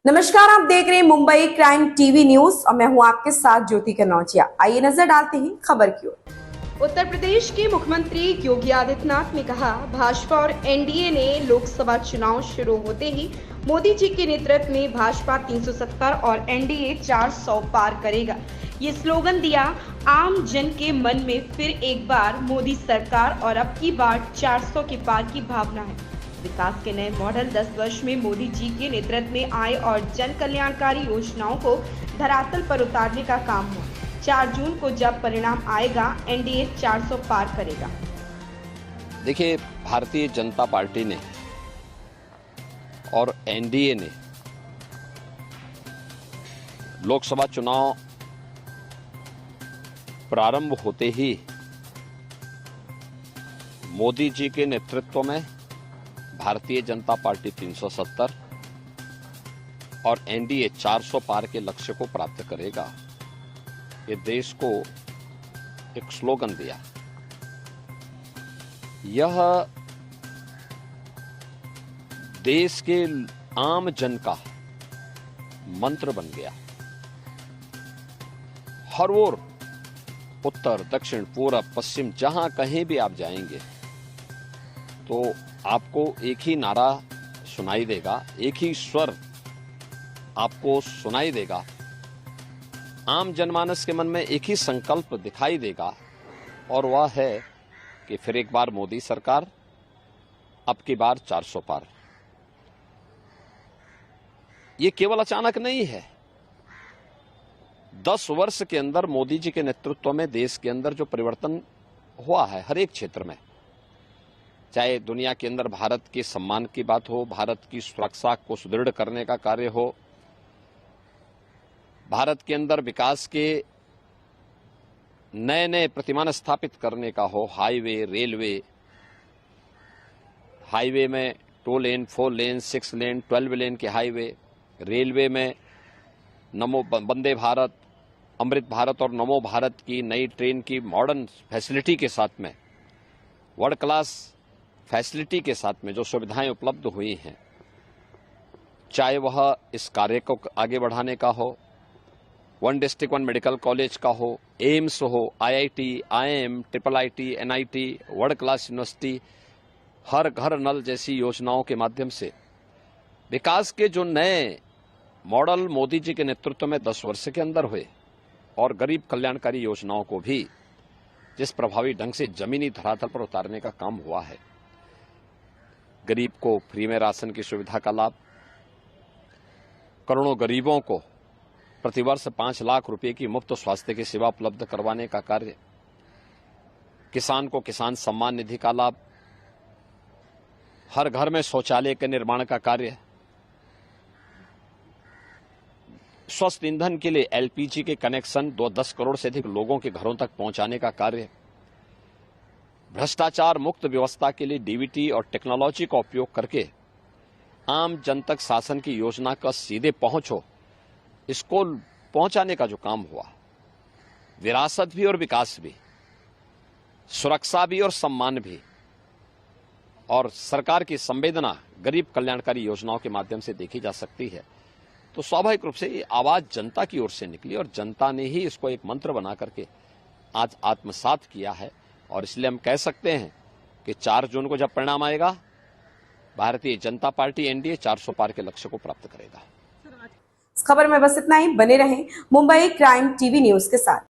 नमस्कार, आप देख रहे हैं मुंबई क्राइम टीवी न्यूज और मैं हूं आपके साथ ज्योति कनौजिया। आइए नजर डालते हैं खबर की ओर। उत्तर प्रदेश के मुख्यमंत्री योगी आदित्यनाथ ने कहा, भाजपा और एनडीए ने लोकसभा चुनाव शुरू होते ही मोदी जी के नेतृत्व में भाजपा 370 और एनडीए 400 पार करेगा। ये स्लोगन दिया। आम जन के मन में फिर एक बार मोदी सरकार और अब की बार 400 के पार की भावना है। विकास के नए मॉडल 10 वर्ष में मोदी जी के नेतृत्व में आए और जन कल्याणकारी योजनाओं को धरातल पर उतारने का काम हुआ। 4 जून को जब परिणाम आएगा, एनडीए 400 पार करेगा। देखिए, भारतीय जनता पार्टी ने और एनडीए ने लोकसभा चुनाव प्रारंभ होते ही मोदी जी के नेतृत्व में भारतीय जनता पार्टी 370 और एनडीए 400 पार के लक्ष्य को प्राप्त करेगा, ये देश को एक स्लोगन दिया। यह देश के आम जन का मंत्र बन गया। हर ओर, उत्तर, दक्षिण, पूरब, पश्चिम, जहां कहीं भी आप जाएंगे तो आपको एक ही नारा सुनाई देगा, एक ही स्वर आपको सुनाई देगा। आम जनमानस के मन में एक ही संकल्प दिखाई देगा और वह है कि फिर एक बार मोदी सरकार, अब की बार 400 पार। ये केवल अचानक नहीं है। 10 वर्ष के अंदर मोदी जी के नेतृत्व में देश के अंदर जो परिवर्तन हुआ है, हर एक क्षेत्र में, चाहे दुनिया के अंदर भारत के सम्मान की बात हो, भारत की सुरक्षा को सुदृढ़ करने का कार्य हो, भारत के अंदर विकास के नए नए प्रतिमान स्थापित करने का हो, हाईवे, रेलवे, हाईवे में 2 लेन, 4 लेन, 6 लेन, 12 लेन के हाईवे, रेलवे में नमो वंदे भारत, अमृत भारत और नमो भारत की नई ट्रेन की मॉडर्न फैसिलिटी के साथ में, वर्ल्ड क्लास फैसिलिटी के साथ में जो सुविधाएं उपलब्ध हुई हैं, चाहे वह इस कार्य को आगे बढ़ाने का हो, 1 डिस्ट्रिक्ट 1 मेडिकल कॉलेज का हो, एम्स हो, IIT, IIM, IIIT, NIT, world class university, हर घर नल जैसी योजनाओं के माध्यम से विकास के जो नए मॉडल मोदी जी के नेतृत्व में 10 वर्ष के अंदर हुए और गरीब कल्याणकारी योजनाओं को भी जिस प्रभावी ढंग से जमीनी धरातल पर उतारने का काम हुआ है, गरीब को फ्री में राशन की सुविधा का लाभ, करोड़ों गरीबों को प्रतिवर्ष 5 लाख रुपए की मुफ्त स्वास्थ्य की सेवा उपलब्ध करवाने का कार्य, किसान को किसान सम्मान निधि का लाभ, हर घर में शौचालय के निर्माण का कार्य, स्वस्थ ईंधन के लिए एलपीजी के कनेक्शन 10 करोड़ से अधिक लोगों के घरों तक पहुंचाने का कार्य, भ्रष्टाचार मुक्त व्यवस्था के लिए डीबीटी और टेक्नोलॉजी का उपयोग करके आम जन तक शासन की योजना का सीधे पहुंच हो, इसको पहुंचाने का जो काम हुआ, विरासत भी और विकास भी, सुरक्षा भी और सम्मान भी, और सरकार की संवेदना गरीब कल्याणकारी योजनाओं के माध्यम से देखी जा सकती है, तो स्वाभाविक रूप से ये आवाज जनता की ओर से निकली और जनता ने ही इसको एक मंत्र बना करके आज आत्मसात किया है। और इसलिए हम कह सकते हैं कि 4 जून को जब परिणाम आएगा, भारतीय जनता पार्टी एनडीए 400 पार के लक्ष्य को प्राप्त करेगा। इस खबर में बस इतना ही। बने रहें मुंबई क्राइम टीवी न्यूज के साथ।